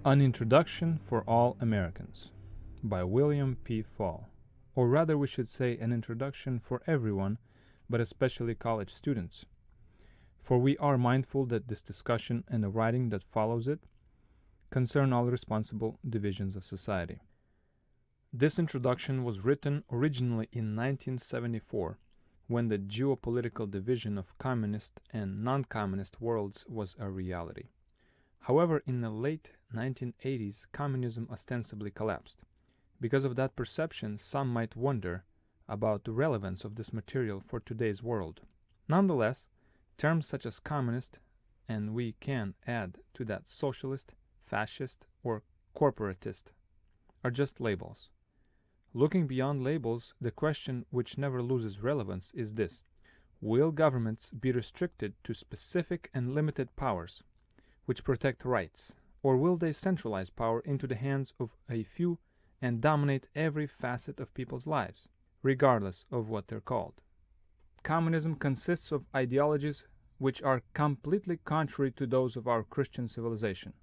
An Introduction for All Americans by William P. Fall. Or rather, we should say an introduction for everyone, but especially college students. For we are mindful that this discussion and the writing that follows it concern all responsible divisions of society. This introduction was written originally in 1974, when the geopolitical division of communist and non-communist worlds was a reality. However, in the late 1980s, communism ostensibly collapsed. Because of that perception, some might wonder about the relevance of this material for today's world. Nonetheless, terms such as communist, and we can add to that socialist, fascist, or corporatist, are just labels. Looking beyond labels, the question which never loses relevance is this: will governments be restricted to specific and limited powers, which protect rights, or will they centralize power into the hands of a few and dominate every facet of people's lives, regardless of what they're called? Communism consists of ideologies which are completely contrary to those of our Christian civilization.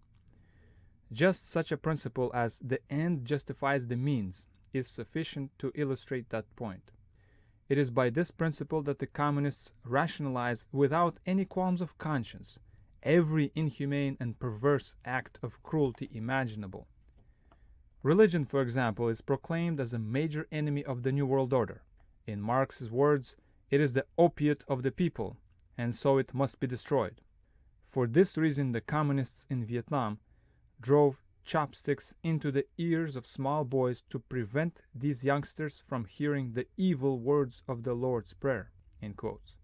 Just such a principle as the end justifies the means is sufficient to illustrate that point. It is by this principle that the communists rationalize without any qualms of conscience every inhumane and perverse act of cruelty imaginable. Religion, for example, is proclaimed as a major enemy of the New World Order. In Marx's words, it is the opiate of the people, and so it must be destroyed. For this reason, the communists in Vietnam drove chopsticks into the ears of small boys to prevent these youngsters from hearing the evil words of the Lord's Prayer. In quotes.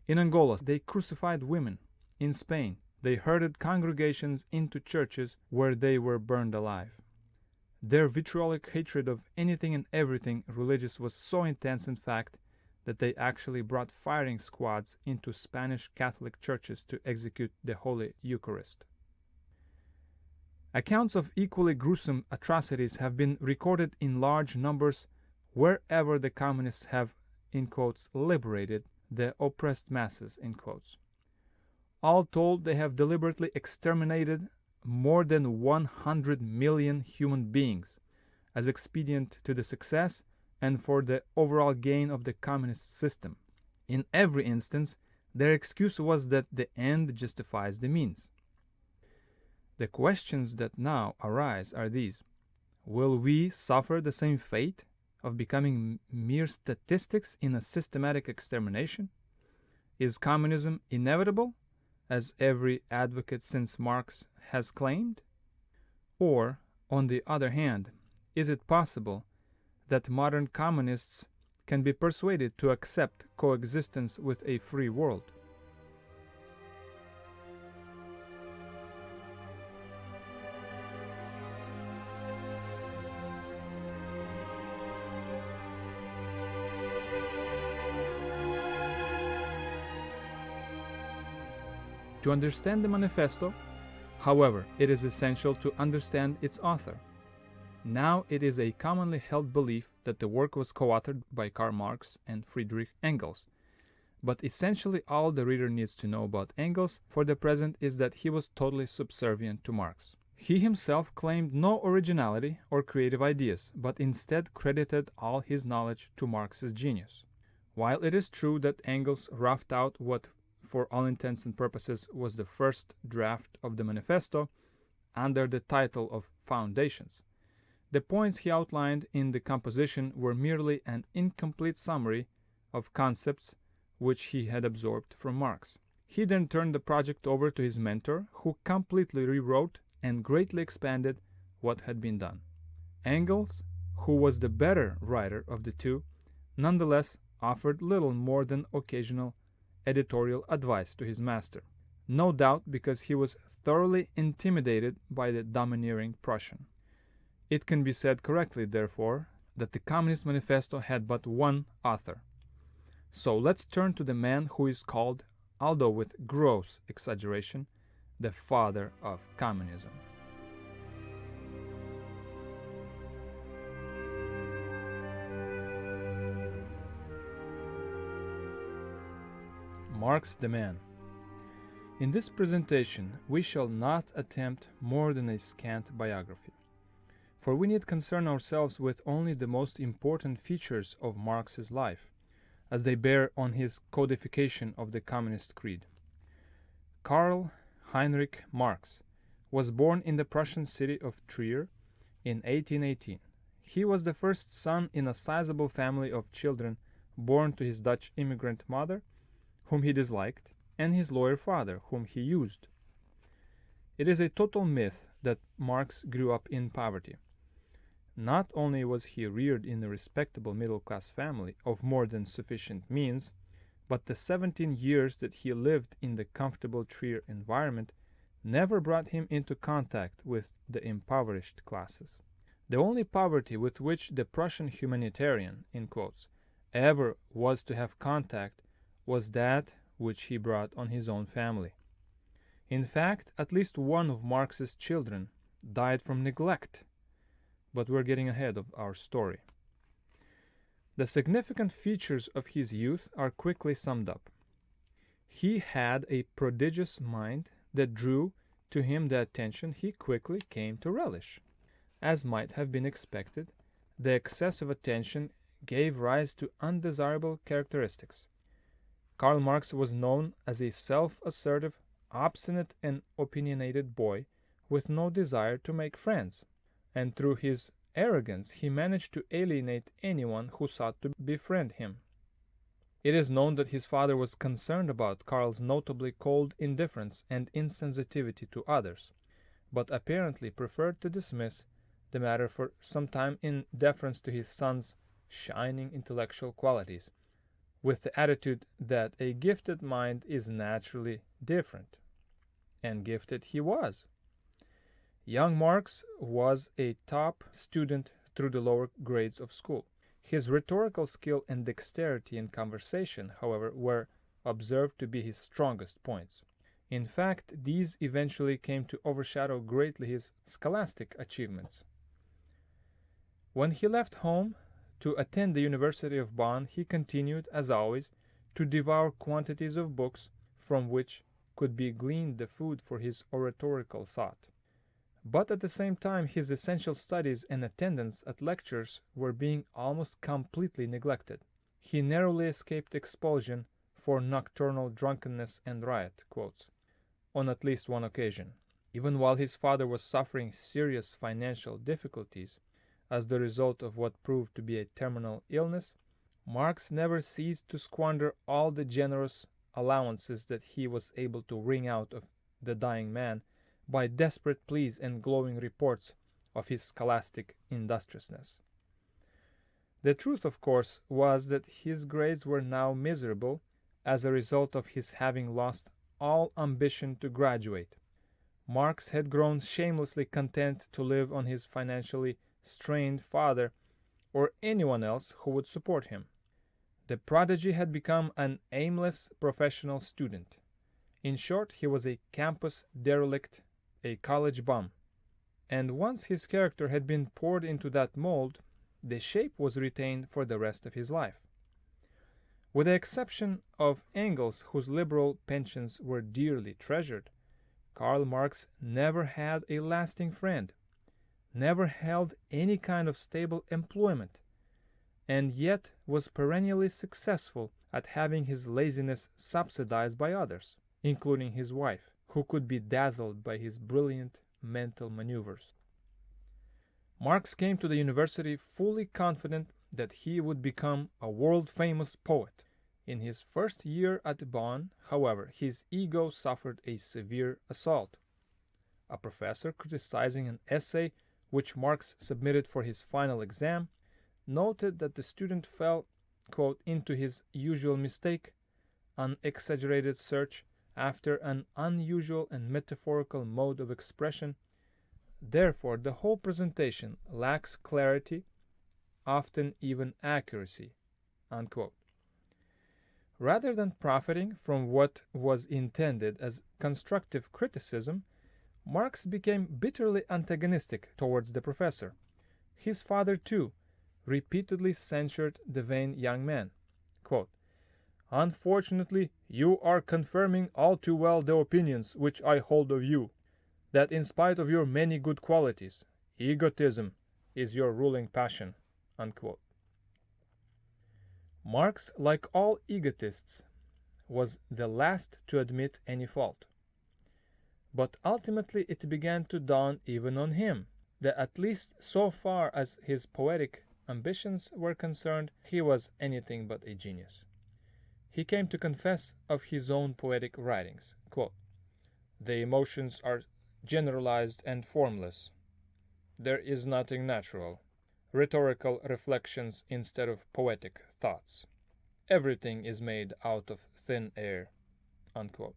In Angola, they crucified women. In Spain, they herded congregations into churches where they were burned alive. Their vitriolic hatred of anything and everything religious was so intense, in fact, that they actually brought firing squads into Spanish Catholic churches to execute the Holy Eucharist. Accounts of equally gruesome atrocities have been recorded in large numbers wherever the communists have, in quotes, liberated the oppressed masses, in quotes. All told, they have deliberately exterminated more than 100 million human beings as expedient to the success and for the overall gain of the communist system. In every instance, their excuse was that the end justifies the means. The questions that now arise are these: will we suffer the same fate of becoming mere statistics in a systematic extermination? Is communism inevitable, as every advocate since Marx has claimed? Or, on the other hand, is it possible that modern communists can be persuaded to accept coexistence with a free world? To understand the manifesto, however, it is essential to understand its author. Now it is a commonly held belief that the work was co-authored by Karl Marx and Friedrich Engels. But essentially all the reader needs to know about Engels for the present is that he was totally subservient to Marx. He himself claimed no originality or creative ideas, but instead credited all his knowledge to Marx's genius. While it is true that Engels roughed out what for all intents and purposes was the first draft of the manifesto under the title of Foundations, the points he outlined in the composition were merely an incomplete summary of concepts which he had absorbed from Marx. He then turned the project over to his mentor, who completely rewrote and greatly expanded what had been done. Engels, who was the better writer of the two, nonetheless offered little more than occasional editorial advice to his master, no doubt because he was thoroughly intimidated by the domineering Prussian. It can be said correctly, therefore, that the Communist Manifesto had but one author. So let's turn to the man who is called, although with gross exaggeration, the father of communism. Marx the man. In this presentation, we shall not attempt more than a scant biography, for we need concern ourselves with only the most important features of Marx's life, as they bear on his codification of the Communist Creed. Karl Heinrich Marx was born in the Prussian city of Trier in 1818. He was the first son in a sizable family of children born to his Dutch immigrant mother, whom he disliked, and his lawyer father, whom he used. It is a total myth that Marx grew up in poverty. Not only was he reared in a respectable middle-class family of more than sufficient means, but the 17 years that he lived in the comfortable Trier environment never brought him into contact with the impoverished classes. The only poverty with which the Prussian humanitarian, in quotes, ever was to have contact was that which he brought on his own family. In fact, at least one of Marx's children died from neglect. But we're getting ahead of our story. The significant features of his youth are quickly summed up. He had a prodigious mind that drew to him the attention he quickly came to relish. As might have been expected, the excessive attention gave rise to undesirable characteristics. Karl Marx was known as a self-assertive, obstinate and opinionated boy with no desire to make friends, and through his arrogance he managed to alienate anyone who sought to befriend him. It is known that his father was concerned about Karl's notably cold indifference and insensitivity to others, but apparently preferred to dismiss the matter for some time in deference to his son's shining intellectual qualities, with the attitude that a gifted mind is naturally different. And gifted he was. Young Marx was a top student through the lower grades of school. His rhetorical skill and dexterity in conversation, however, were observed to be his strongest points. In fact, these eventually came to overshadow greatly his scholastic achievements. When he left home to attend the University of Bonn, he continued, as always, to devour quantities of books from which could be gleaned the food for his oratorical thought. But at the same time, his essential studies and attendance at lectures were being almost completely neglected. He narrowly escaped expulsion for nocturnal drunkenness and riot, quotes, on at least one occasion. Even while his father was suffering serious financial difficulties, as the result of what proved to be a terminal illness, Marx never ceased to squander all the generous allowances that he was able to wring out of the dying man by desperate pleas and glowing reports of his scholastic industriousness. The truth, of course, was that his grades were now miserable as a result of his having lost all ambition to graduate. Marx had grown shamelessly content to live on his financially strained father or anyone else who would support him. The prodigy had become an aimless professional student. In short, he was a campus derelict, a college bum. And once his character had been poured into that mold, the shape was retained for the rest of his life. With the exception of Engels, whose liberal pensions were dearly treasured, Karl Marx never had a lasting friend, never held any kind of stable employment, and yet was perennially successful at having his laziness subsidized by others, including his wife, who could be dazzled by his brilliant mental maneuvers. Marx came to the university fully confident that he would become a world-famous poet. In his first year at Bonn, however, his ego suffered a severe assault. A professor criticizing an essay which Marx submitted for his final exam, noted that the student fell, quote, into his usual mistake, an exaggerated search after an unusual and metaphorical mode of expression. Therefore, the whole presentation lacks clarity, often even accuracy, unquote. Rather than profiting from what was intended as constructive criticism, Marx became bitterly antagonistic towards the professor. His father, too, repeatedly censured the vain young man. Quote, Unfortunately, you are confirming all too well the opinions which I hold of you, that in spite of your many good qualities, egotism is your ruling passion." Unquote. Marx, like all egotists, was the last to admit any fault. But ultimately it began to dawn even on him that, at least so far as his poetic ambitions were concerned, he was anything but a genius. He came to confess of his own poetic writings, quote, "The emotions are generalized and formless. There is nothing natural. Rhetorical reflections instead of poetic thoughts. Everything is made out of thin air." Unquote.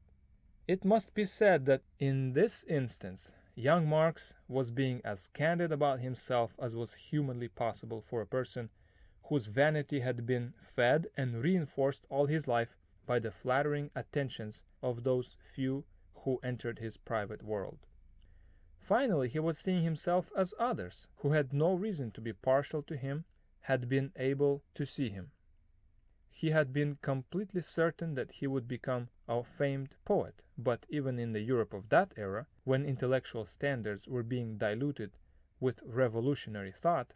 It must be said that in this instance, young Marx was being as candid about himself as was humanly possible for a person whose vanity had been fed and reinforced all his life by the flattering attentions of those few who entered his private world. Finally, he was seeing himself as others, who had no reason to be partial to him, had been able to see him. He had been completely certain that he would become a famed poet, but even in the Europe of that era, when intellectual standards were being diluted with revolutionary thought,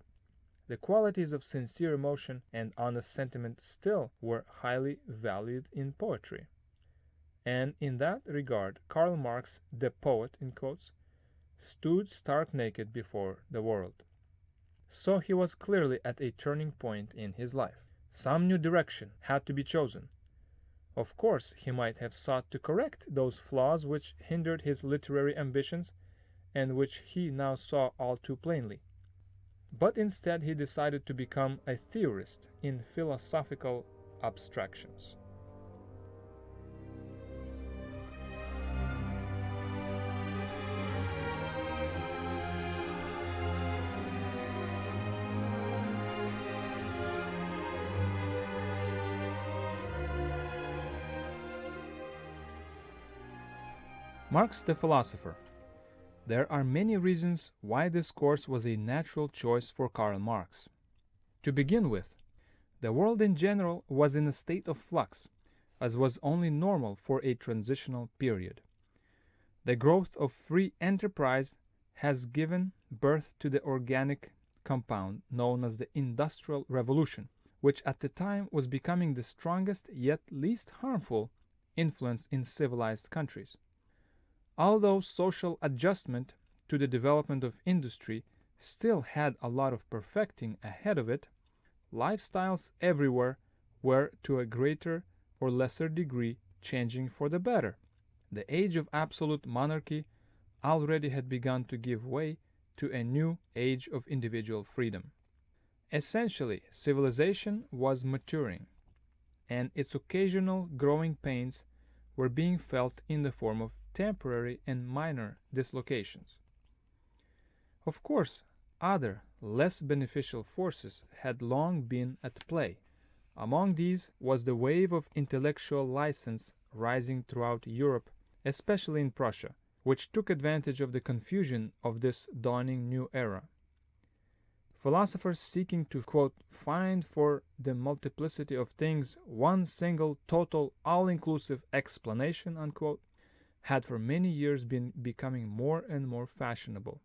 the qualities of sincere emotion and honest sentiment still were highly valued in poetry. And in that regard, Karl Marx, the poet, in quotes, stood stark naked before the world. So he was clearly at a turning point in his life. Some new direction had to be chosen. Of course, he might have sought to correct those flaws which hindered his literary ambitions and which he now saw all too plainly. But instead he decided to become a theorist in philosophical abstractions. Marx the philosopher. There are many reasons why this course was a natural choice for Karl Marx. To begin with, the world in general was in a state of flux, as was only normal for a transitional period. The growth of free enterprise has given birth to the organic compound known as the Industrial Revolution, which at the time was becoming the strongest yet least harmful influence in civilized countries. Although social adjustment to the development of industry still had a lot of perfecting ahead of it, lifestyles everywhere were to a greater or lesser degree changing for the better. The age of absolute monarchy already had begun to give way to a new age of individual freedom. Essentially, civilization was maturing, and its occasional growing pains were being felt in the form of temporary and minor dislocations. Of course, other, less beneficial forces had long been at play. Among these was the wave of intellectual license rising throughout Europe, especially in Prussia, which took advantage of the confusion of this dawning new era. Philosophers seeking to, quote, "find for the multiplicity of things one single, total, all-inclusive explanation," unquote, had for many years been becoming more and more fashionable.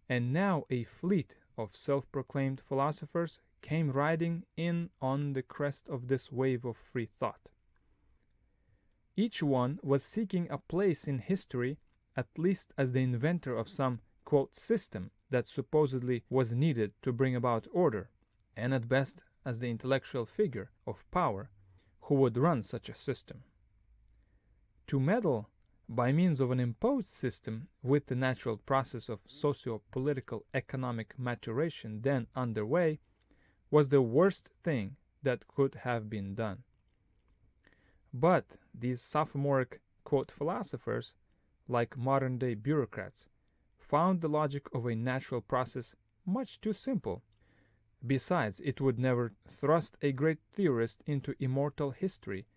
And now a fleet of self-proclaimed philosophers came riding in on the crest of this wave of free thought. Each one was seeking a place in history, at least as the inventor of some, quote, "system" that supposedly was needed to bring about order, and at best as the intellectual figure of power who would run such a system. To meddle by means of an imposed system with the natural process of socio-political economic maturation then underway was the worst thing that could have been done. But these sophomoric, quote, "philosophers," like modern-day bureaucrats, found the logic of a natural process much too simple. Besides, it would never thrust a great theorist into immortal history,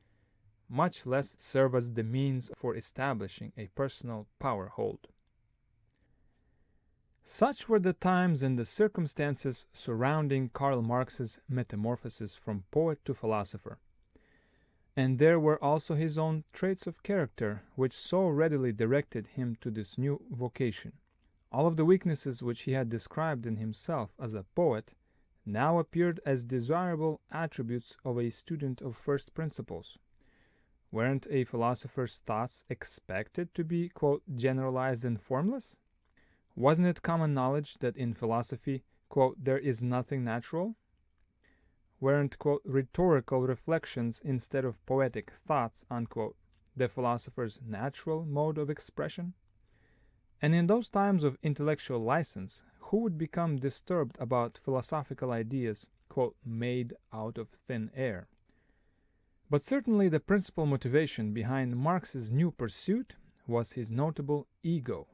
much less serve as the means for establishing a personal power hold. Such were the times and the circumstances surrounding Karl Marx's metamorphosis from poet to philosopher. And there were also his own traits of character, which so readily directed him to this new vocation. All of the weaknesses which he had described in himself as a poet now appeared as desirable attributes of a student of first principles. Weren't a philosopher's thoughts expected to be, quote, generalized and formless? Wasn't it common knowledge that in philosophy, quote, there is nothing natural? Weren't, quote, rhetorical reflections instead of poetic thoughts, unquote, the philosopher's natural mode of expression? And in those times of intellectual license, who would become disturbed about philosophical ideas, quote, made out of thin air? But certainly the principal motivation behind Marx's new pursuit was his notable ego.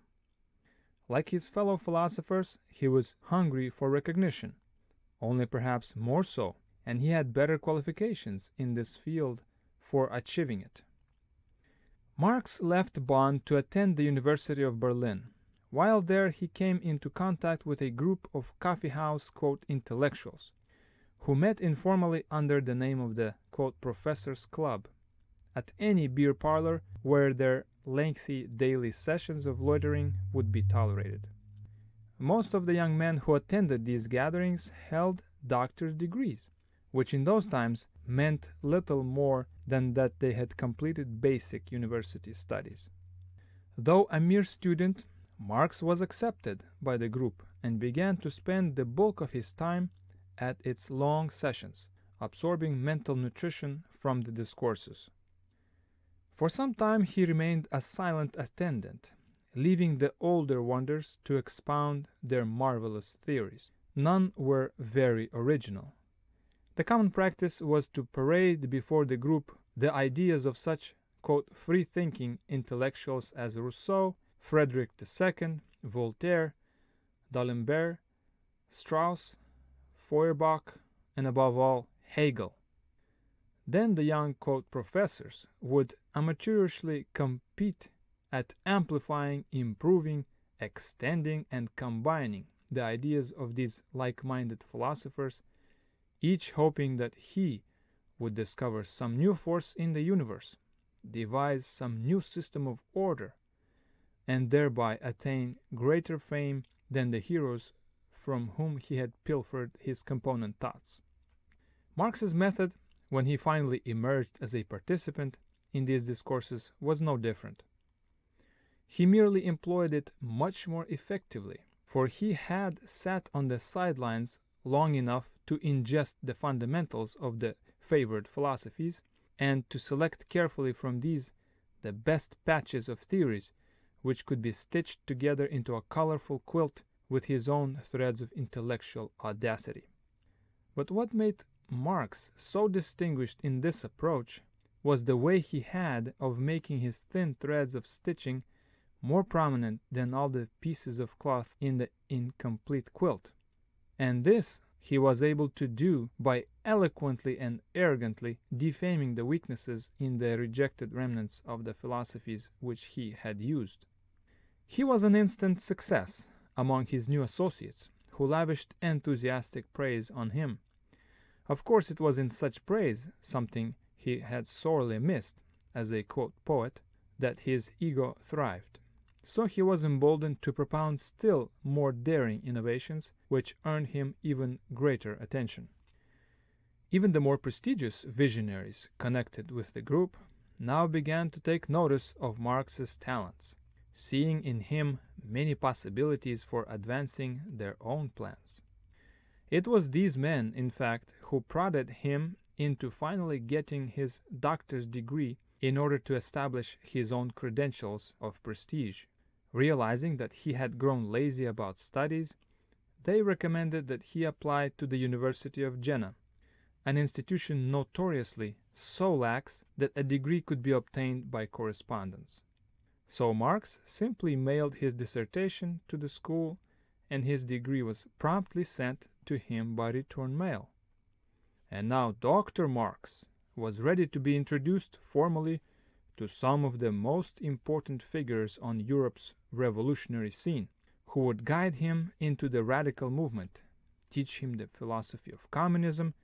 Like his fellow philosophers, he was hungry for recognition, only perhaps more so, and he had better qualifications in this field for achieving it. Marx left Bonn to attend the University of Berlin. While there, he came into contact with a group of coffeehouse, quote, intellectuals, who met informally under the name of the, quote, Professors' Club, at any beer parlor where their lengthy daily sessions of loitering would be tolerated. Most of the young men who attended these gatherings held doctor's degrees, which in those times meant little more than that they had completed basic university studies. Though a mere student, Marx was accepted by the group and began to spend the bulk of his time at its long sessions, absorbing mental nutrition from the discourses. For some time he remained a silent attendant, leaving the older wonders to expound their marvelous theories. None were very original. The common practice was to parade before the group the ideas of such, quote, free-thinking intellectuals as Rousseau, Frederick II, Voltaire, D'Alembert, Strauss, Feuerbach, and above all, Hegel. Then the young, quote, professors would amateurishly compete at amplifying, improving, extending, and combining the ideas of these like-minded philosophers, each hoping that he would discover some new force in the universe, devise some new system of order, and thereby attain greater fame than the heroes from whom he had pilfered his component thoughts. Marx's method, when he finally emerged as a participant in these discourses, was no different. He merely employed it much more effectively, for he had sat on the sidelines long enough to ingest the fundamentals of the favored philosophies, and to select carefully from these the best patches of theories which could be stitched together into a colorful quilt with his own threads of intellectual audacity. But what made Marx so distinguished in this approach was the way he had of making his thin threads of stitching more prominent than all the pieces of cloth in the incomplete quilt. And this he was able to do by eloquently and arrogantly defaming the weaknesses in the rejected remnants of the philosophies which he had used. He was an instant success among his new associates, who lavished enthusiastic praise on him. Of course it was in such praise, something he had sorely missed as a, quote, poet, that his ego thrived. So he was emboldened to propound still more daring innovations, which earned him even greater attention. Even the more prestigious visionaries connected with the group now began to take notice of Marx's talents, seeing in him many possibilities for advancing their own plans. It was these men, in fact, who prodded him into finally getting his doctor's degree in order to establish his own credentials of prestige. Realizing that he had grown lazy about studies, they recommended that he apply to the University of Jena, an institution notoriously so lax that a degree could be obtained by correspondence. So Marx simply mailed his dissertation to the school, and his degree was promptly sent to him by return mail. And now Dr. Marx was ready to be introduced formally to some of the most important figures on Europe's revolutionary scene, who would guide him into the radical movement, teach him the philosophy of communism,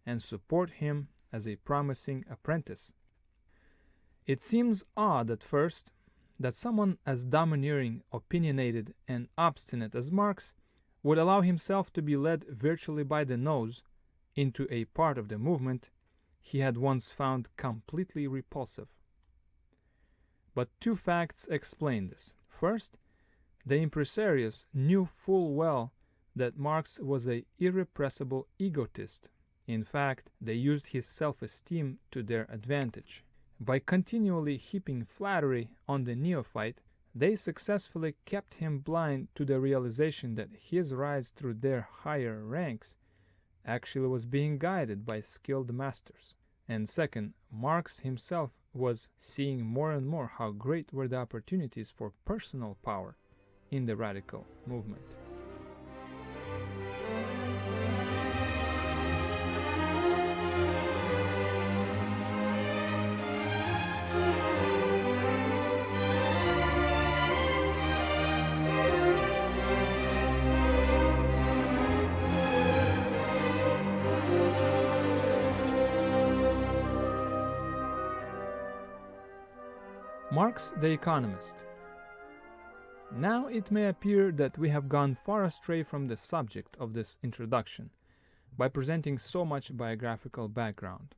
and support him as a promising apprentice. It seems odd at first that someone as domineering, opinionated, and obstinate as Marx would allow himself to be led virtually by the nose into a part of the movement he had once found completely repulsive. But two facts explain this. First, the impresarios knew full well that Marx was an irrepressible egotist. In fact, they used his self-esteem to their advantage. By continually heaping flattery on the neophyte, they successfully kept him blind to the realization that his rise through their higher ranks actually was being guided by skilled masters. And second, Marx himself was seeing more and more how great were the opportunities for personal power in the radical movement. Marx the economist. Now it may appear that we have gone far astray from the subject of this introduction by presenting so much biographical background.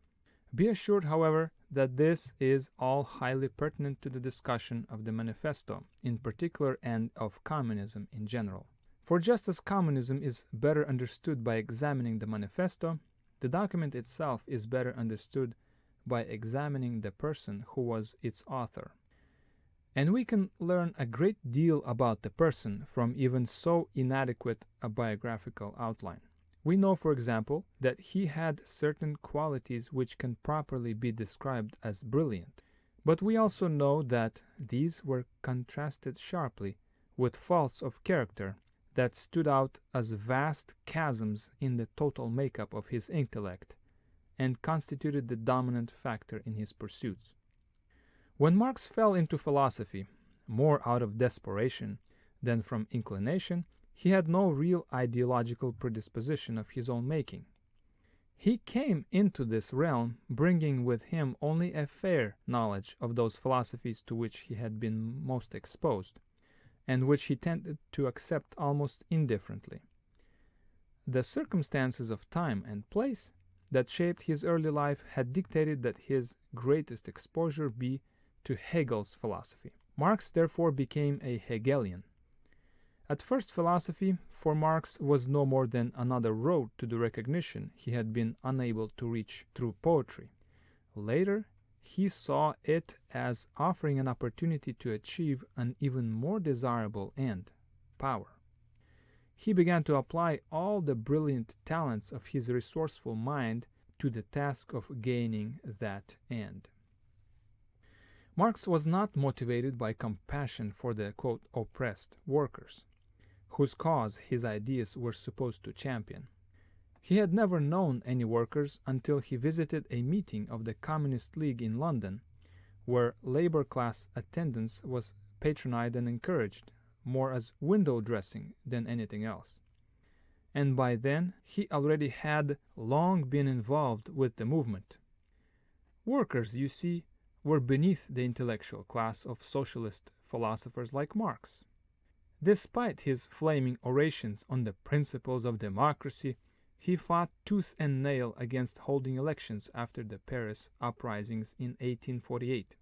Be assured, however, that this is all highly pertinent to the discussion of the Manifesto in particular and of communism in general. For just as communism is better understood by examining the Manifesto, the document itself is better understood by examining the person who was its author. And we can learn a great deal about the person from even so inadequate a biographical outline. We know, for example, that he had certain qualities which can properly be described as brilliant. But we also know that these were contrasted sharply with faults of character that stood out as vast chasms in the total makeup of his intellect and constituted the dominant factor in his pursuits. When Marx fell into philosophy, more out of desperation than from inclination, he had no real ideological predisposition of his own making. He came into this realm bringing with him only a fair knowledge of those philosophies to which he had been most exposed, and which he tended to accept almost indifferently. The circumstances of time and place that shaped his early life had dictated that his greatest exposure be to Hegel's philosophy. Marx therefore became a Hegelian. At first, philosophy for Marx was no more than another road to the recognition he had been unable to reach through poetry. Later, he saw it as offering an opportunity to achieve an even more desirable end, power. He began to apply all the brilliant talents of his resourceful mind to the task of gaining that end. Marx was not motivated by compassion for the, quote, oppressed workers, whose cause his ideas were supposed to champion. He had never known any workers until he visited a meeting of the Communist League in London, where labor class attendance was patronized and encouraged, more as window dressing than anything else. And by then he already had long been involved with the movement. Workers, you see, were beneath the intellectual class of socialist philosophers like Marx. Despite his flaming orations on the principles of democracy, he fought tooth and nail against holding elections after the Paris uprisings in 1848.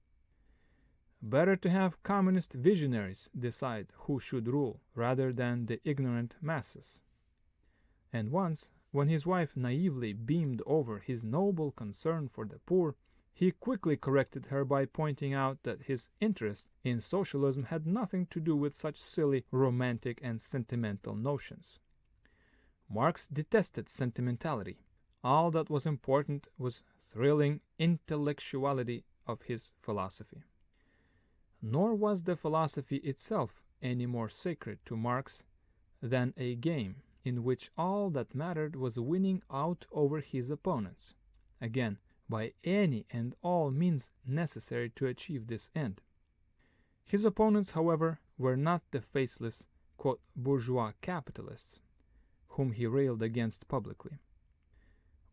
Better to have communist visionaries decide who should rule rather than the ignorant masses. And once, when his wife naively beamed over his noble concern for the poor, he quickly corrected her by pointing out that his interest in socialism had nothing to do with such silly, romantic, and sentimental notions. Marx detested sentimentality. All that was important was thrilling intellectuality of his philosophy. Nor was the philosophy itself any more sacred to Marx than a game in which all that mattered was winning out over his opponents. Again, by any and all means necessary to achieve this end. His opponents, however, were not the faceless, quote, bourgeois capitalists, whom he railed against publicly.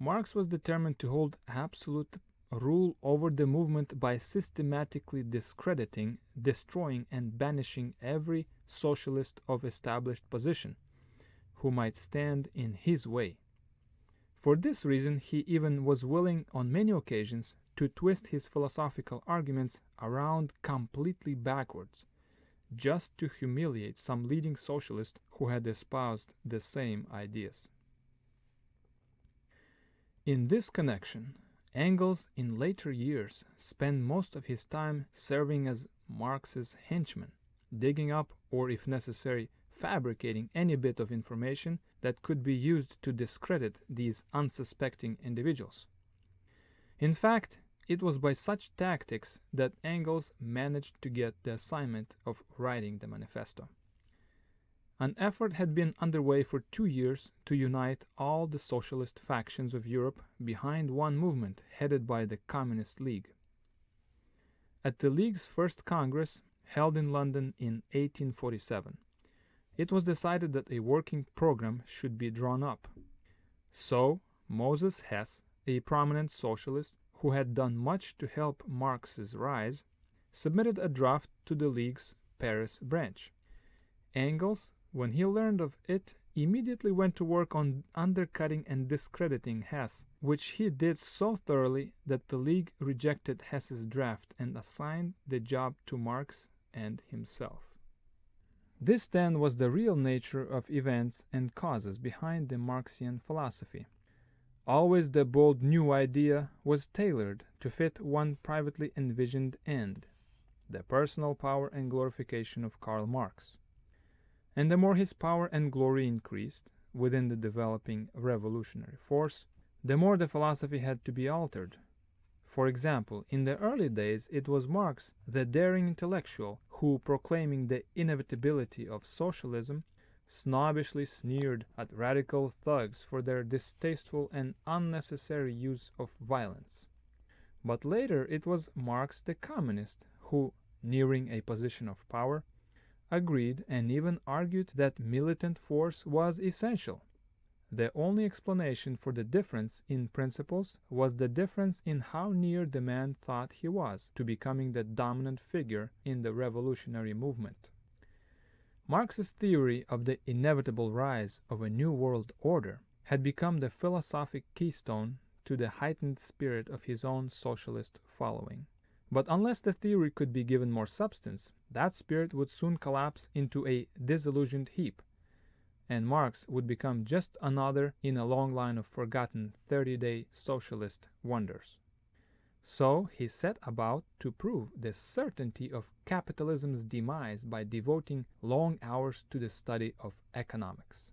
Marx was determined to hold absolute rule over the movement by systematically discrediting, destroying, and banishing every socialist of established position who might stand in his way. For this reason, he even was willing on many occasions to twist his philosophical arguments around completely backwards, just to humiliate some leading socialist who had espoused the same ideas. In this connection, Engels in later years spent most of his time serving as Marx's henchman, digging up, or if necessary, fabricating any bit of information that could be used to discredit these unsuspecting individuals. In fact, it was by such tactics that Engels managed to get the assignment of writing the manifesto. An effort had been underway for 2 years to unite all the socialist factions of Europe behind one movement headed by the Communist League. At the League's first Congress, held in London in 1847, it was decided that a working program should be drawn up. So, Moses Hess, a prominent socialist who had done much to help Marx's rise, submitted a draft to the League's Paris branch. Engels, when he learned of it, immediately went to work on undercutting and discrediting Hess, which he did so thoroughly that the League rejected Hess's draft and assigned the job to Marx and himself. This then was the real nature of events and causes behind the Marxian philosophy. Always the bold new idea was tailored to fit one privately envisioned end, the personal power and glorification of Karl Marx. And the more his power and glory increased within the developing revolutionary force, the more the philosophy had to be altered. For example, in the early days it was Marx, the daring intellectual, who, proclaiming the inevitability of socialism, snobbishly sneered at radical thugs for their distasteful and unnecessary use of violence. But later it was Marx the communist who, nearing a position of power, agreed and even argued that militant force was essential. The only explanation for the difference in principles was the difference in how near the man thought he was to becoming the dominant figure in the revolutionary movement. Marx's theory of the inevitable rise of a new world order had become the philosophic keystone to the heightened spirit of his own socialist following. But unless the theory could be given more substance, that spirit would soon collapse into a disillusioned heap, and Marx would become just another in a long line of forgotten 30-day socialist wonders. So he set about to prove the certainty of capitalism's demise by devoting long hours to the study of economics.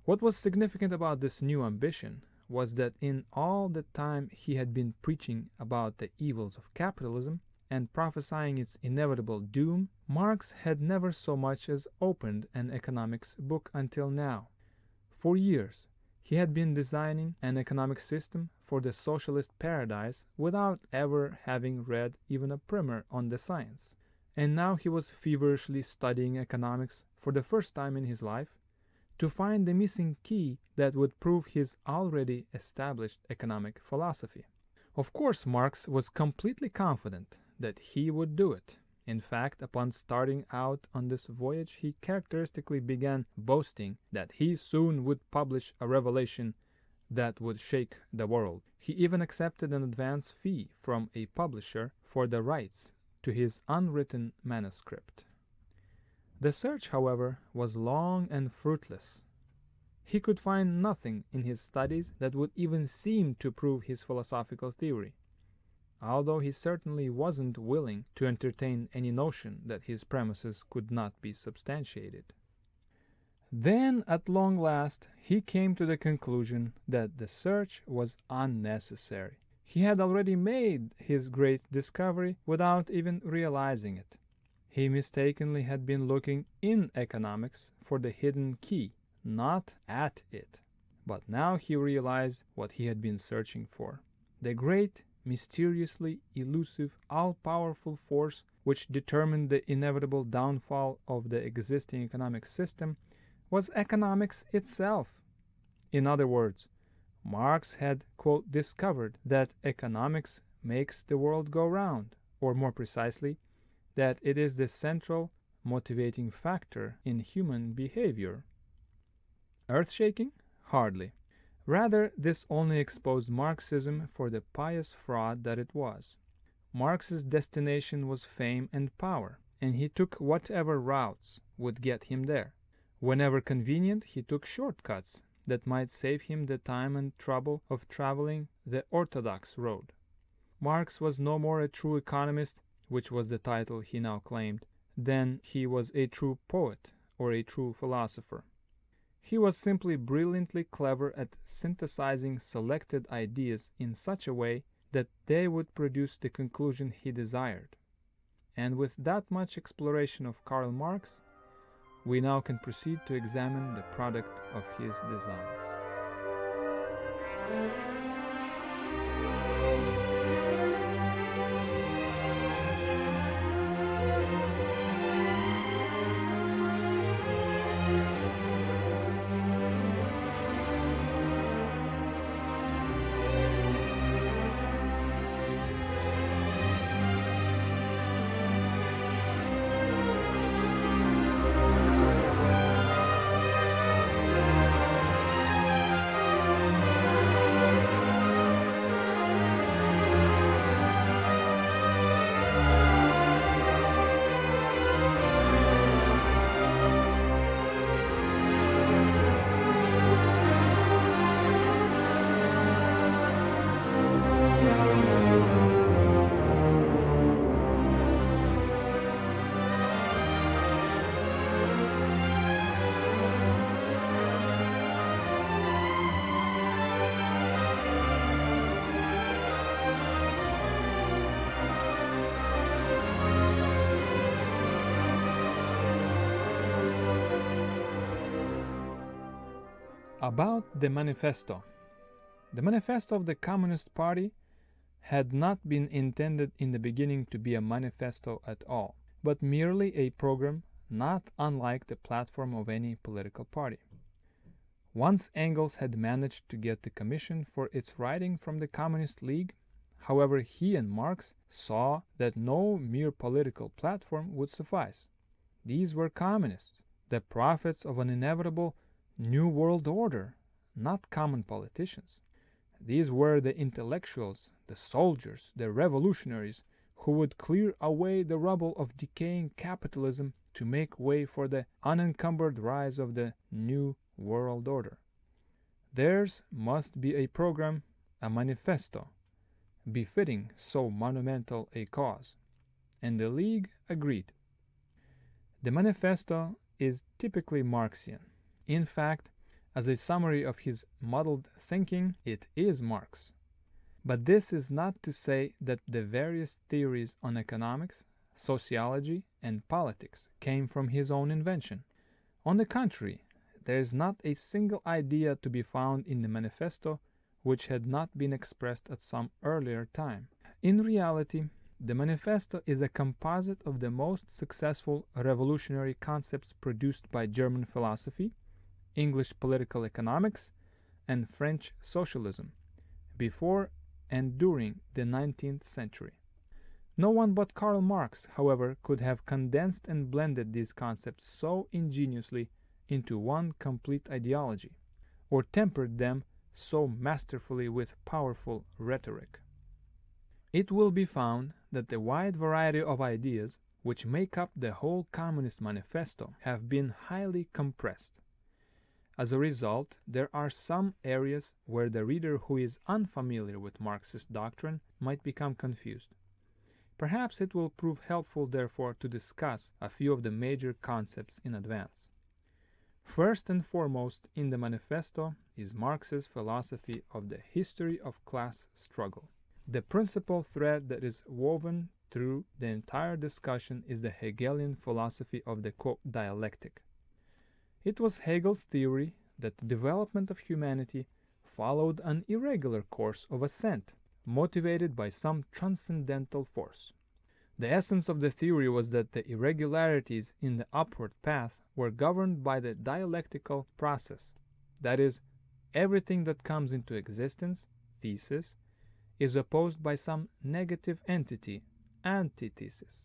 What was significant about this new ambition was that in all the time he had been preaching about the evils of capitalism and prophesying its inevitable doom, Marx had never so much as opened an economics book until now. For years, he had been designing an economic system for the socialist paradise without ever having read even a primer on the science. And now he was feverishly studying economics for the first time in his life to find the missing key that would prove his already established economic philosophy. Of course, Marx was completely confident that he would do it. In fact, upon starting out on this voyage, he characteristically began boasting that he soon would publish a revelation that would shake the world. He even accepted an advance fee from a publisher for the rights to his unwritten manuscript. The search, however, was long and fruitless. He could find nothing in his studies that would even seem to prove his philosophical theory, although he certainly wasn't willing to entertain any notion that his premises could not be substantiated. Then, at long last, he came to the conclusion that the search was unnecessary. He had already made his great discovery without even realizing it. He mistakenly had been looking in economics for the hidden key, not at it. But now he realized what he had been searching for. The great, mysteriously elusive, all-powerful force which determined the inevitable downfall of the existing economic system was economics itself. In other words, Marx had, quote, discovered that economics makes the world go round, or more precisely, that it is the central motivating factor in human behavior. Earth-shaking? Hardly. Rather, this only exposed Marxism for the pious fraud that it was. Marx's destination was fame and power, and he took whatever routes would get him there. Whenever convenient, he took shortcuts that might save him the time and trouble of traveling the orthodox road. Marx was no more a true economist, which was the title he now claimed, than he was a true poet or a true philosopher. He was simply brilliantly clever at synthesizing selected ideas in such a way that they would produce the conclusion he desired. And with that much exploration of Karl Marx, we now can proceed to examine the product of his designs. About the Manifesto. The Manifesto of the Communist Party had not been intended in the beginning to be a manifesto at all, but merely a program not unlike the platform of any political party. Once Engels had managed to get the commission for its writing from the Communist League, however, he and Marx saw that no mere political platform would suffice. These were communists, the prophets of an inevitable New World Order, not common politicians. These were the intellectuals, the soldiers, the revolutionaries who would clear away the rubble of decaying capitalism to make way for the unencumbered rise of the New World Order. Theirs must be a program, a manifesto, befitting so monumental a cause, and the League agreed. The manifesto is typically Marxian. In fact, as a summary of his muddled thinking, it is Marx. But this is not to say that the various theories on economics, sociology, and politics came from his own invention. On the contrary, there is not a single idea to be found in the manifesto which had not been expressed at some earlier time. In reality, the manifesto is a composite of the most successful revolutionary concepts produced by German philosophy, English political economics, and French socialism, before and during the 19th century. No one but Karl Marx, however, could have condensed and blended these concepts so ingeniously into one complete ideology, or tempered them so masterfully with powerful rhetoric. It will be found that the wide variety of ideas which make up the whole Communist Manifesto have been highly compressed. As a result, there are some areas where the reader who is unfamiliar with Marxist doctrine might become confused. Perhaps it will prove helpful, therefore, to discuss a few of the major concepts in advance. First and foremost in the manifesto is Marx's philosophy of the history of class struggle. The principal thread that is woven through the entire discussion is the Hegelian philosophy of the quote, dialectic. It was Hegel's theory that the development of humanity followed an irregular course of ascent, motivated by some transcendental force. The essence of the theory was that the irregularities in the upward path were governed by the dialectical process, that is, everything that comes into existence, thesis, is opposed by some negative entity, antithesis,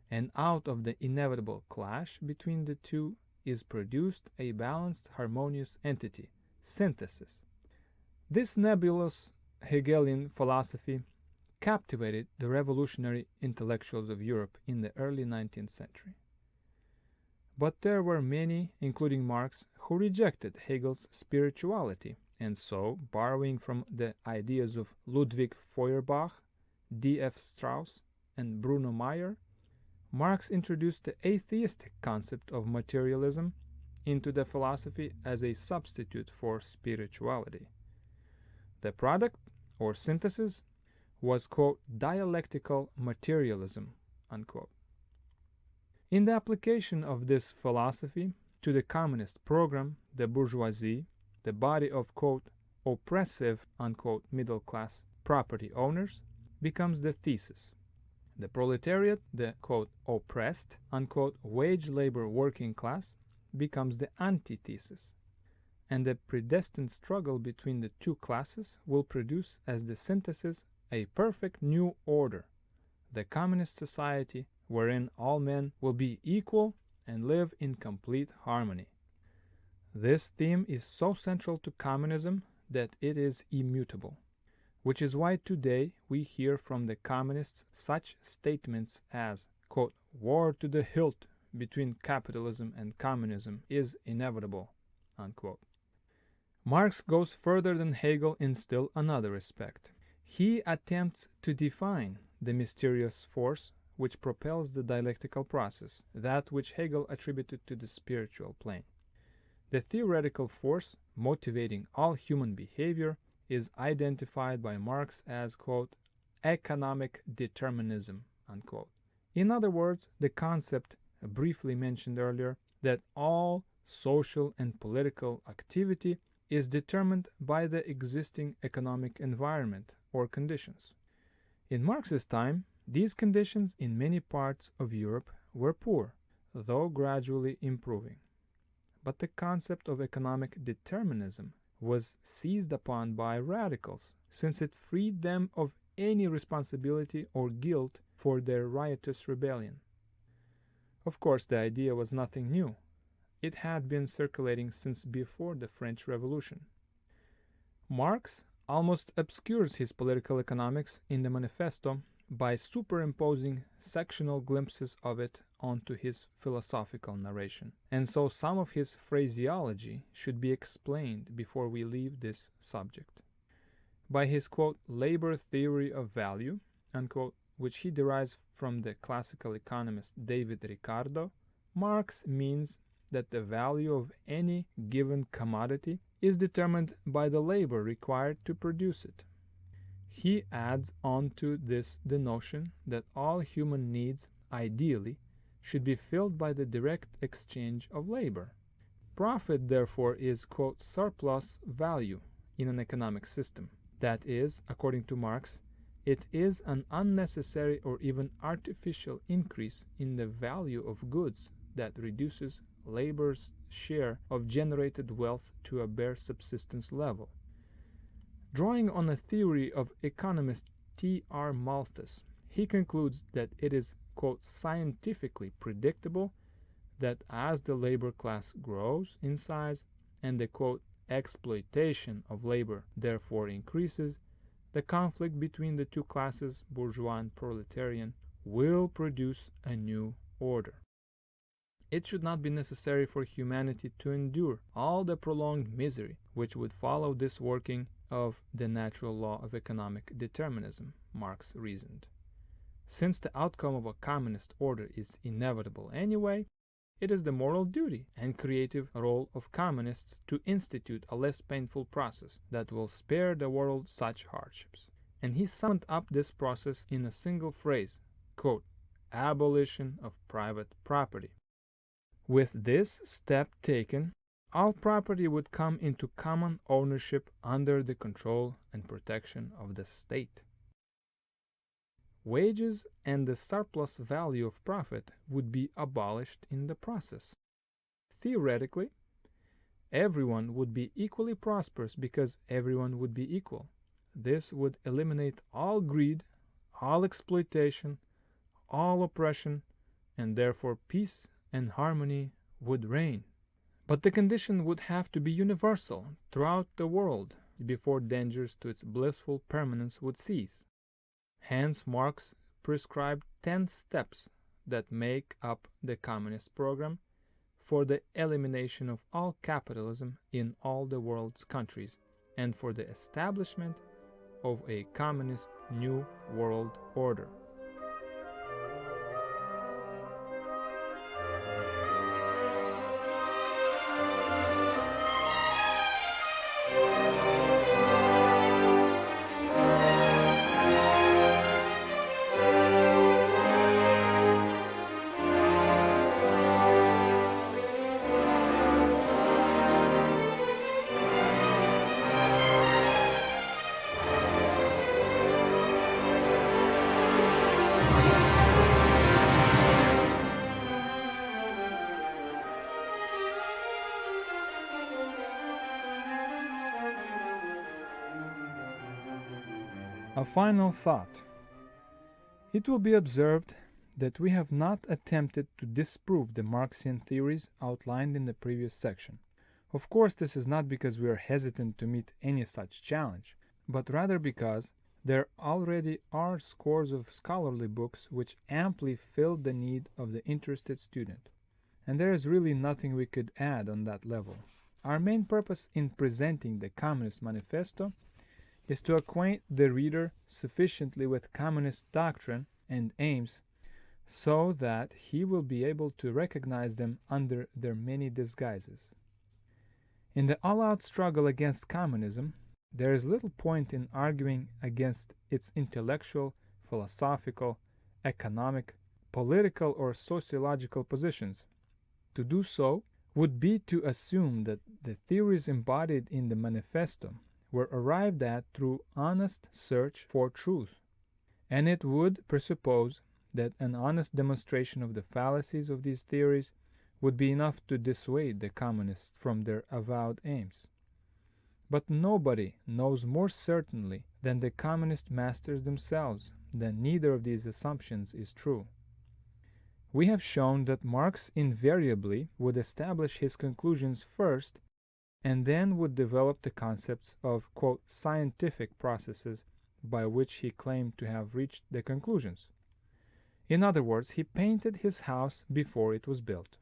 and out of the inevitable clash between the two is produced a balanced, harmonious entity, synthesis. This nebulous Hegelian philosophy captivated the revolutionary intellectuals of Europe in the early 19th century. But there were many, including Marx, who rejected Hegel's spirituality, and so, borrowing from the ideas of Ludwig Feuerbach, D.F. Strauss, and Bruno Meyer, Marx introduced the atheistic concept of materialism into the philosophy as a substitute for spirituality. The product, or synthesis, was, quote, dialectical materialism, unquote. In the application of this philosophy to the communist program, the bourgeoisie, the body of, quote, oppressive, unquote, middle-class property owners, becomes the thesis. The proletariat, the, quote, oppressed, unquote, wage labor working class, becomes the antithesis. And the predestined struggle between the two classes will produce as the synthesis a perfect new order, the communist society wherein all men will be equal and live in complete harmony. This theme is so central to communism that it is immutable, which is why today we hear from the communists such statements as, quote, war to the hilt between capitalism and communism is inevitable, unquote. Marx goes further than Hegel in still another respect. He attempts to define the mysterious force which propels the dialectical process, that which Hegel attributed to the spiritual plane. The theoretical force motivating all human behavior is identified by Marx as, quote, economic determinism, unquote. In other words, the concept briefly mentioned earlier that all social and political activity is determined by the existing economic environment or conditions. In Marx's time, these conditions in many parts of Europe were poor, though gradually improving. But the concept of economic determinism was seized upon by radicals, since it freed them of any responsibility or guilt for their riotous rebellion. Of course, the idea was nothing new. It had been circulating since before the French Revolution. Marx almost obscures his political economics in the Manifesto by superimposing sectional glimpses of it onto his philosophical narration, and so some of his phraseology should be explained before we leave this subject. By his, quote, labor theory of value, unquote, which he derives from the classical economist David Ricardo, Marx means that the value of any given commodity is determined by the labor required to produce it. He adds on to this the notion that all human needs, ideally, should be filled by the direct exchange of labor. Profit, therefore, is, quote, surplus value in an economic system. That is, according to Marx, it is an unnecessary or even artificial increase in the value of goods that reduces labor's share of generated wealth to a bare subsistence level. Drawing on a theory of economist T.R. Malthus, he concludes that it is, quote, scientifically predictable that as the labor class grows in size and the, quote, exploitation of labor therefore increases, the conflict between the two classes, bourgeois and proletarian, will produce a new order. It should not be necessary for humanity to endure all the prolonged misery which would follow this working of the natural law of economic determinism, Marx reasoned. Since the outcome of a communist order is inevitable anyway, it is the moral duty and creative role of communists to institute a less painful process that will spare the world such hardships. And he summed up this process in a single phrase, quote, abolition of private property. With this step taken, all property would come into common ownership under the control and protection of the state. Wages and the surplus value of profit would be abolished in the process. Theoretically, everyone would be equally prosperous because everyone would be equal. This would eliminate all greed, all exploitation, all oppression, and therefore peace and harmony would reign. But the condition would have to be universal throughout the world before dangers to its blissful permanence would cease. Hence Marx prescribed 10 steps that make up the communist program for the elimination of all capitalism in all the world's countries and for the establishment of a communist new world order. A final thought. It will be observed that we have not attempted to disprove the Marxian theories outlined in the previous section. Of course, this is not because we are hesitant to meet any such challenge, but rather because there already are scores of scholarly books which amply fill the need of the interested student, and there is really nothing we could add on that level. Our main purpose in presenting the Communist Manifesto is to acquaint the reader sufficiently with communist doctrine and aims so that he will be able to recognize them under their many disguises. In the all-out struggle against communism, there is little point in arguing against its intellectual, philosophical, economic, political, or sociological positions. To do so would be to assume that the theories embodied in the manifesto were arrived at through honest search for truth, and it would presuppose that an honest demonstration of the fallacies of these theories would be enough to dissuade the communists from their avowed aims. But nobody knows more certainly than the communist masters themselves that neither of these assumptions is true. We have shown that Marx invariably would establish his conclusions first and then would develop the concepts of, quote, scientific processes by which he claimed to have reached the conclusions. In other words, he painted his house before it was built.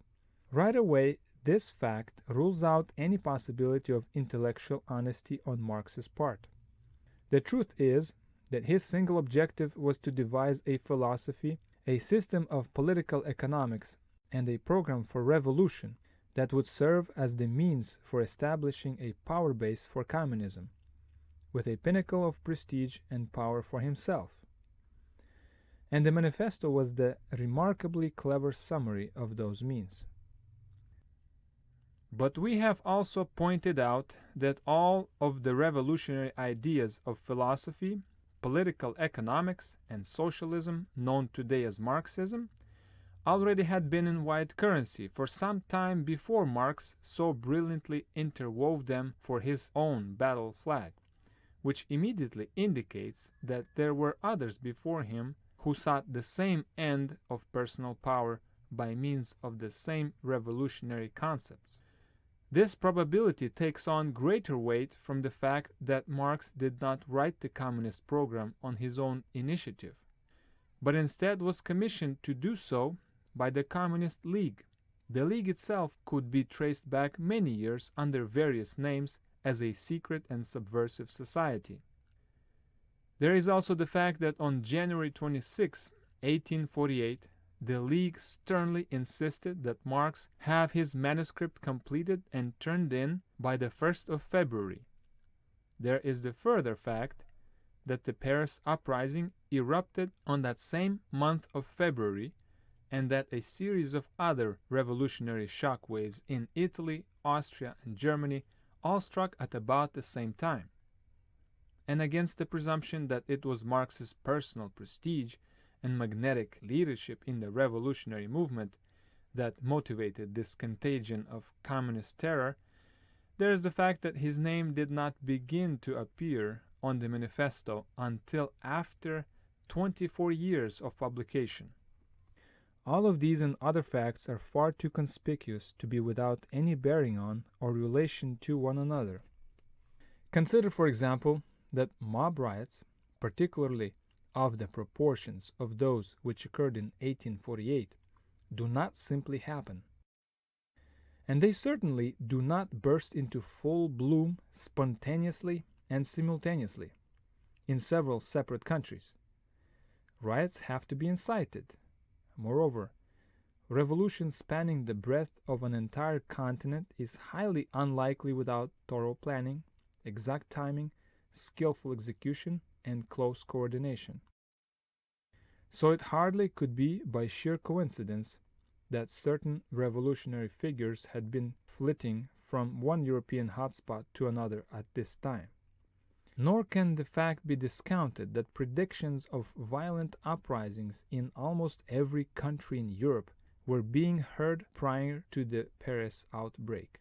Right away, this fact rules out any possibility of intellectual honesty on Marx's part. The truth is that his single objective was to devise a philosophy, a system of political economics, and a program for revolution that would serve as the means for establishing a power base for communism, with a pinnacle of prestige and power for himself. And the manifesto was the remarkably clever summary of those means. But we have also pointed out that all of the revolutionary ideas of philosophy, political economics, and socialism, known today as Marxism, already had been in white currency for some time before Marx so brilliantly interwove them for his own battle flag, which immediately indicates that there were others before him who sought the same end of personal power by means of the same revolutionary concepts. This probability takes on greater weight from the fact that Marx did not write the communist program on his own initiative, but instead was commissioned to do so by the Communist League. The League itself could be traced back many years under various names as a secret and subversive society. There is also the fact that on January 26, 1848, the League sternly insisted that Marx have his manuscript completed and turned in by the 1st of February. There is the further fact that the Paris uprising erupted on that same month of February, and that a series of other revolutionary shock waves in Italy, Austria, and Germany all struck at about the same time. And against the presumption that it was Marx's personal prestige and magnetic leadership in the revolutionary movement that motivated this contagion of communist terror, There is the fact that his name did not begin to appear on the manifesto until after 24 years of publication. All of these and other facts are far too conspicuous to be without any bearing on or relation to one another. Consider, for example, that mob riots, particularly of the proportions of those which occurred in 1848, do not simply happen. And they certainly do not burst into full bloom spontaneously and simultaneously in several separate countries. Riots have to be incited. Moreover, revolution spanning the breadth of an entire continent is highly unlikely without thorough planning, exact timing, skillful execution, and close coordination. So it hardly could be by sheer coincidence that certain revolutionary figures had been flitting from one European hotspot to another at this time. Nor can the fact be discounted that predictions of violent uprisings in almost every country in Europe were being heard prior to the Paris outbreak.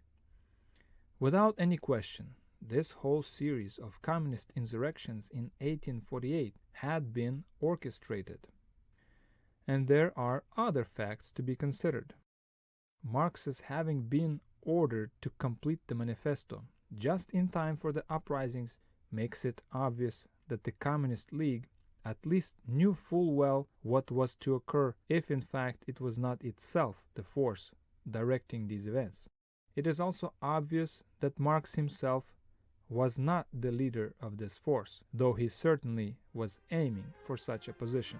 Without any question, this whole series of communist insurrections in 1848 had been orchestrated. And there are other facts to be considered. Marx's having been ordered to complete the manifesto just in time for the uprisings makes it obvious that the Communist League at least knew full well what was to occur if in fact it was not itself the force directing these events. It is also obvious that Marx himself was not the leader of this force, though he certainly was aiming for such a position.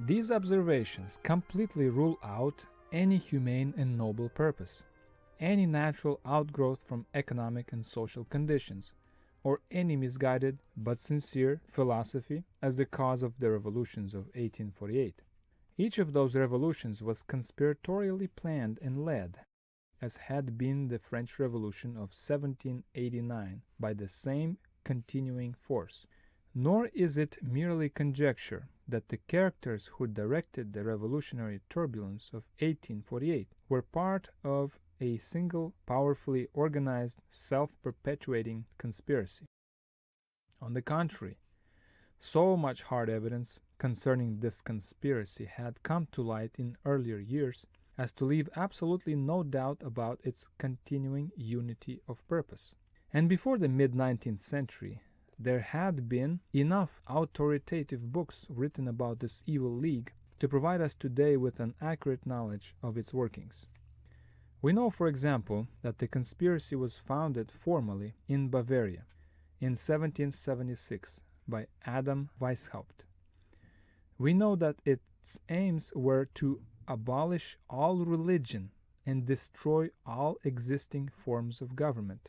These observations completely rule out any humane and noble purpose, any natural outgrowth from economic and social conditions, or any misguided but sincere philosophy as the cause of the revolutions of 1848. Each of those revolutions was conspiratorially planned and led, as had been the French Revolution of 1789, by the same continuing force. Nor is it merely conjecture that the characters who directed the revolutionary turbulence of 1848 were part of a single powerfully organized, self-perpetuating conspiracy. On the contrary, so much hard evidence concerning this conspiracy had come to light in earlier years as to leave absolutely no doubt about its continuing unity of purpose. And before the mid-19th century, there had been enough authoritative books written about this evil league to provide us today with an accurate knowledge of its workings. We know, for example, that the conspiracy was founded formally in Bavaria in 1776 by Adam Weishaupt. We know that its aims were to abolish all religion and destroy all existing forms of government,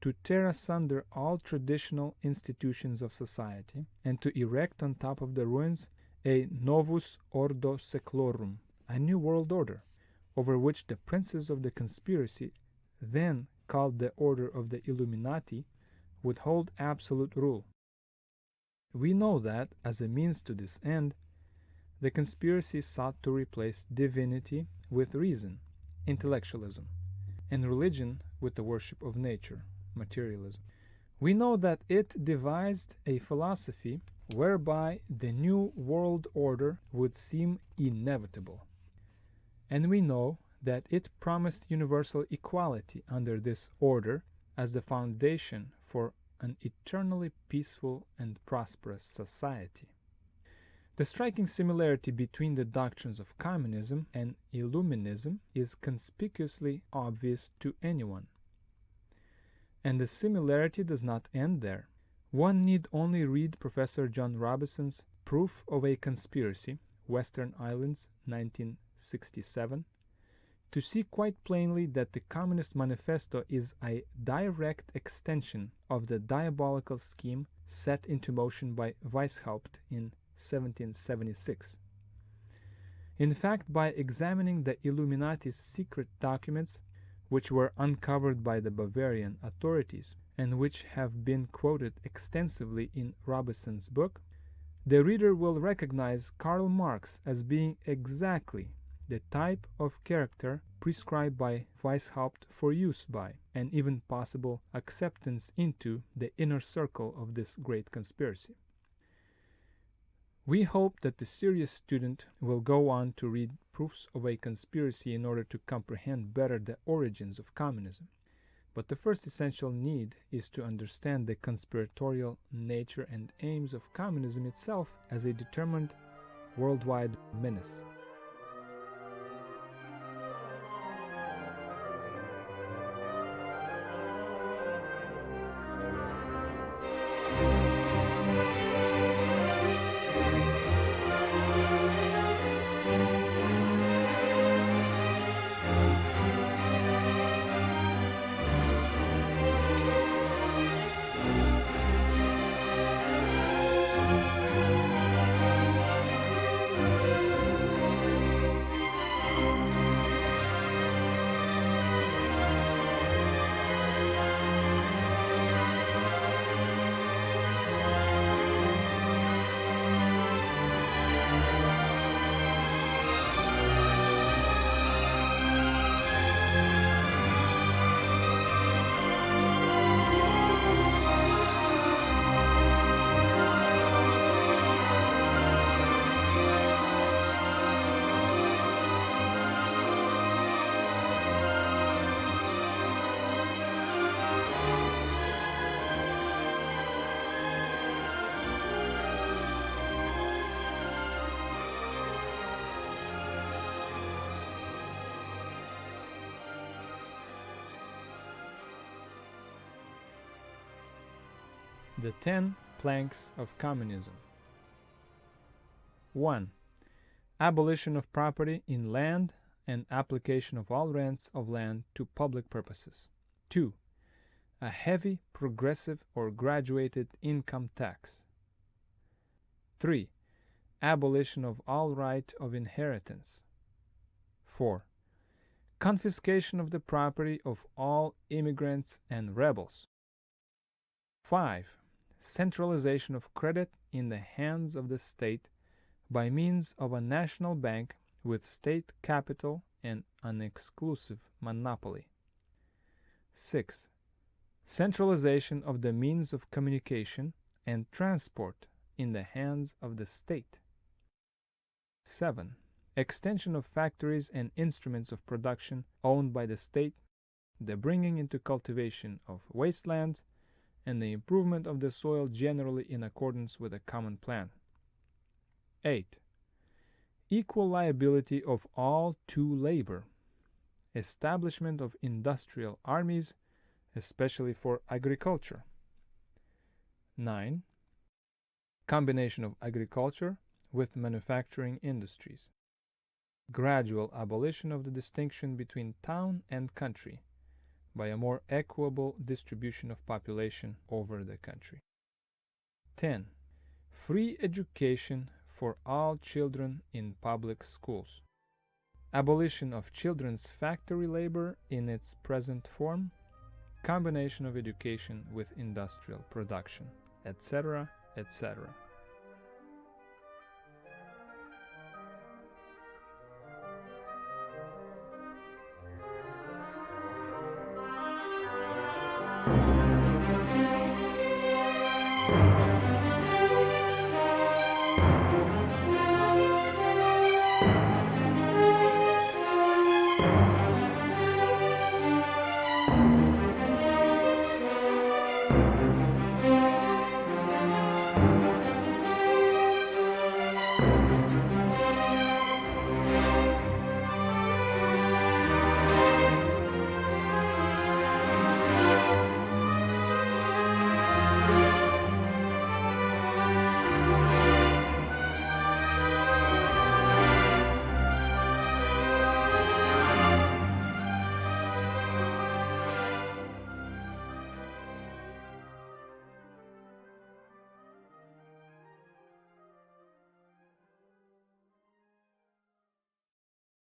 to tear asunder all traditional institutions of society, and to erect on top of the ruins a novus ordo seclorum, a new world order, over which the princes of the conspiracy, then called the Order of the Illuminati, would hold absolute rule. We know that, as a means to this end, the conspiracy sought to replace divinity with reason, intellectualism, and religion with the worship of nature, materialism. We know that it devised a philosophy whereby the new world order would seem inevitable. And we know that it promised universal equality under this order as the foundation for an eternally peaceful and prosperous society. The striking similarity between the doctrines of communism and Illuminism is conspicuously obvious to anyone. And the similarity does not end there. One need only read Professor John Robinson's Proof of a Conspiracy, Western Islands, 1967, to see quite plainly that the Communist Manifesto is a direct extension of the diabolical scheme set into motion by Weishaupt in 1776. In fact, by examining the Illuminati's secret documents, which were uncovered by the Bavarian authorities and which have been quoted extensively in Robeson's book, the reader will recognize Karl Marx as being exactly the type of character prescribed by Weishaupt for use by, and even possible acceptance into, the inner circle of this great conspiracy. We hope that the serious student will go on to read Proofs of a Conspiracy in order to comprehend better the origins of communism. But the first essential need is to understand the conspiratorial nature and aims of communism itself as a determined worldwide menace. The 10 Planks of Communism. 1. Abolition of property in land and application of all rents of land to public purposes. 2. A heavy, progressive, or graduated income tax. 3. Abolition of all right of inheritance. 4. Confiscation of the property of all immigrants and rebels. 5. Centralization of credit in the hands of the state by means of a national bank with state capital and an exclusive monopoly. 6. Centralization of the means of communication and transport in the hands of the state. 7. Extension of factories and instruments of production owned by the state, the bringing into cultivation of wastelands, and the improvement of the soil generally in accordance with a common plan. 8. Equal liability of all to labor. Establishment of industrial armies, especially for agriculture. 9. Combination of agriculture with manufacturing industries. Gradual abolition of the distinction between town and country by a more equable distribution of population over the country. 10. Free education for all children in public schools. Abolition of children's factory labor in its present form. Combination of education with industrial production, etc., etc.